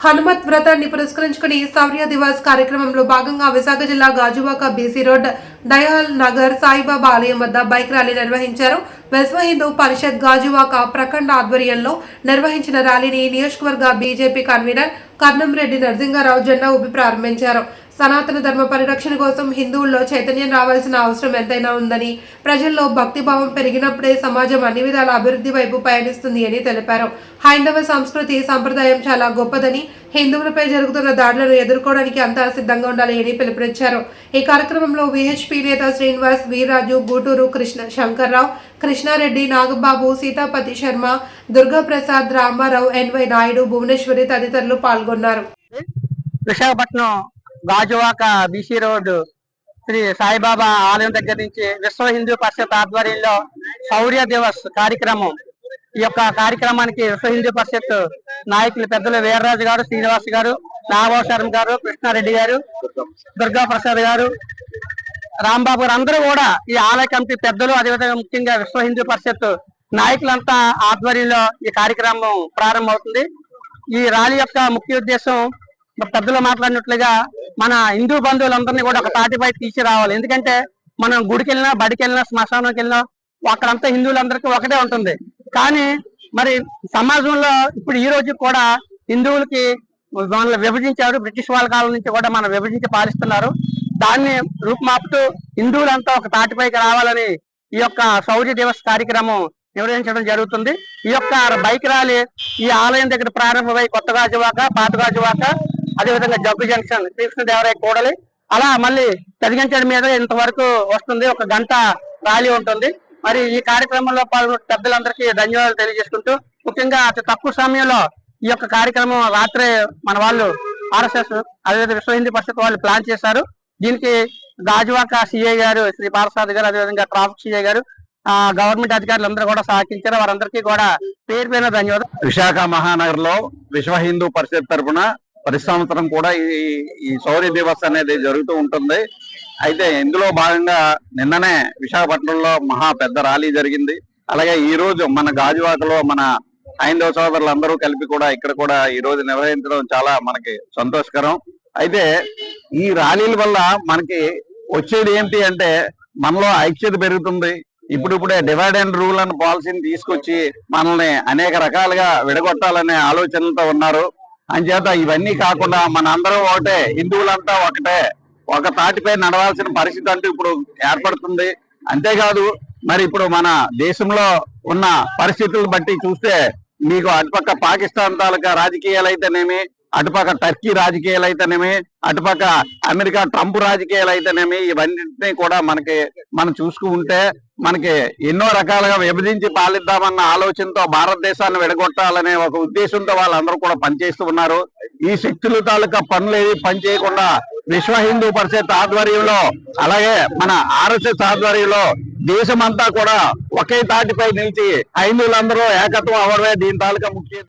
హనుమత్ వ్రతాన్ని పురస్కరించుకుని శౌర్య దివాస్ కార్యక్రమంలో భాగంగా విశాఖ జిల్లా గాజువాక బీసీ రోడ్ దయాల్ నగర్ సాయిబాబా ఆలయం వద్ద బైక్ ర్యాలీ నిర్వహించారు. విశ్వ హిందూ పరిషత్ గాజువాక ప్రఖండ ఆధ్వర్యంలో నిర్వహించిన ర్యాలీని నియోజకవర్గ బీజేపీ కన్వీనర్ కర్నంరెడ్డి నరసింగారావు జెండా ఊపి ప్రారంభించారు. సనాతన ధర్మ పరిరక్షణ కోసం హిందువుల్లో చైతన్యం రావాల్సిన అవసరం ఎంతైనా ఉందని, ప్రజల్లో భక్తిభావం పెరిగినప్పుడే సమాజం అన్ని విధాల అభివృద్ధి వైపు పయనిస్తుంది అని తెలిపారు. హైందవ సంస్కృతి సంప్రదాయం చాలా గొప్పదని, హిందువులపై జరుగుతున్న దాడులను ఎదుర్కోవడానికి అంతా సిద్ధంగా ఉండాలి అని పిలుపునిచ్చారు. ఈ కార్యక్రమంలో విహెచ్పి నేత శ్రీనివాస్, వీర్రాజు, గూటూరు కృష్ణ, శంకర్రావు, కృష్ణారెడ్డి, నాగబాబు, సీతాపతి శర్మ, దుర్గాప్రసాద్, రామారావు, ఎన్వై నాయుడు, భువనేశ్వరి తదితరులు పాల్గొన్నారు. విశాఖపట్నం గాజువాక బీసీ రోడ్ శ్రీ సాయిబాబా ఆలయం దగ్గర నుంచి విశ్వ హిందూ పరిషత్ ఆధ్వర్యంలో శౌర్య దివస్ కార్యక్రమం. ఈ యొక్క కార్యక్రమానికి విశ్వ హిందూ పరిషత్ నాయకులు పెద్దలు వీర్రాజు గారు, శ్రీనివాస్ గారు, నాగబాబు శర్మ గారు, కృష్ణారెడ్డి గారు, దుర్గా ప్రసాద్ గారు, రాంబాబు గారు అందరూ కూడా ఈ ఆలయ కమిటీ పెద్దలు, అదేవిధంగా ముఖ్యంగా విశ్వ హిందూ పరిషత్ నాయకులంతా ఆధ్వర్యంలో ఈ కార్యక్రమం ప్రారంభమవుతుంది. ఈ ర్యాలీ యొక్క ముఖ్య ఉద్దేశం పెద్దలు మాట్లాడినట్లుగా మన హిందూ బంధువులందరినీ కూడా ఒక తాటిపై తీసుకురావాలి. ఎందుకంటే మనం గుడికి వెళ్ళినా, బడికి వెళ్ళినా, శ్మశానంకి వెళ్ళినా అక్కడంతా హిందువులందరికీ ఒకటే ఉంటుంది. కానీ మరి సమాజంలో ఇప్పుడు ఈ రోజు కూడా హిందువులకి మనల్ని విభజించారు. బ్రిటిష్ వాళ్ళ కాలం నుంచి కూడా మనం విభజించి పాలిస్తున్నారు. దాన్ని రూపుమాపుతూ హిందువులంతా ఒక తాటిపైకి రావాలని ఈ యొక్క శౌర్య దివస్ కార్యక్రమం నిర్వహించడం జరుగుతుంది. ఈ యొక్క బైక్ ర్యాలీ ఈ ఆలయం దగ్గర ప్రారంభమై కొత్త గాజువాక, పాత గాజువాక, అదేవిధంగా జగ్గు జంక్షన్, శ్రీకృష్ణదేవరాయ కూడలి, అలా మళ్ళీ పెదగంచెడి మీద ఇంతవరకు వస్తుంది. ఒక గంట ర్యాలీ ఉంటుంది. మరి ఈ కార్యక్రమంలో పాల్గొన్న పెద్దలందరికీ ధన్యవాదాలు తెలియజేసుకుంటూ, ముఖ్యంగా అతి తక్కువ సమయంలో ఈ యొక్క కార్యక్రమం రాత్రే మన వాళ్ళు ఆర్ఎస్ఎస్, అదేవిధంగా విశ్వ హిందూ పరిషత్ వాళ్ళు ప్లాన్ చేశారు. దీనికి గాజువాక సిఐ గారు శ్రీ పారసాద్ గారు, అదేవిధంగా ట్రాఫిక్ సిఐ గారు, గవర్నమెంట్ అధికారులు అందరూ కూడా సహకరించారు. వారందరికీ కూడా పేరు పైన ధన్యవాదాలు. విశాఖ మహానగర్ లో విశ్వ హిందూ పరిషత్ తరఫున ప్రతి సంవత్సరం కూడా ఈ శౌర్య దివస్ అనేది జరుగుతూ ఉంటుంది. అయితే ఇందులో భాగంగా నిన్ననే విశాఖపట్నంలో మహా పెద్ద ర్యాలీ జరిగింది. అలాగే ఈ రోజు మన గాజువాకలో మన హైందవ సోదరులందరూ కలిపి కూడా ఇక్కడ కూడా ఈ రోజు నిర్వహించడం చాలా మనకి సంతోషకరం. అయితే ఈ ర్యాలీల వల్ల మనకి వచ్చేది ఏంటి అంటే మనలో ఐక్యత పెరుగుతుంది. ఇప్పుడిప్పుడే డివైడ్ అండ్ రూల్ అనే పాలసీని తీసుకొచ్చి మనల్ని అనేక రకాలుగా విడగొట్టాలనే ఆలోచనలతో ఉన్నారు. అంచేత ఇవన్నీ కాకుండా మన అందరం ఒకటే, హిందువులంతా ఒకటే, ఒక తాటిపై నడవాల్సిన పరిస్థితి అంటూ ఇప్పుడు ఏర్పడుతుంది. అంతేకాదు మరి ఇప్పుడు మన దేశంలో ఉన్న పరిస్థితులను బట్టి చూస్తే మీకు అటుపక్క పాకిస్తాన్ తాలూకా రాజకీయాలు అయితేనేమి, అటుపక్క టర్కీ రాజకీయాలు అయితేనేమి, అటుపక్క అమెరికా ట్రంప్ రాజకీయాలు అయితేనేమి, ఇవన్నింటినీ కూడా మనం చూసుకుంటే మనకి ఎన్నో రకాలుగా విభజించి పాలిద్దామన్న ఆలోచనతో భారతదేశాన్ని విడగొట్టాలనే ఒక ఉద్దేశంతో వాళ్ళందరూ కూడా పనిచేస్తూ ఉన్నారు. ఈ శక్తుల తాలూకా పనులు ఏవి పనిచేయకుండా విశ్వ హిందూ పరిషత్ ఆధ్వర్యంలో, అలాగే మన ఆర్ఎస్ఎస్ ఆధ్వర్యంలో దేశమంతా కూడా ఒకే తాటిపై నిలిచి హైందువులందరూ ఏకత్వం అవ్వడమే దీని తాలూకా ముఖ్య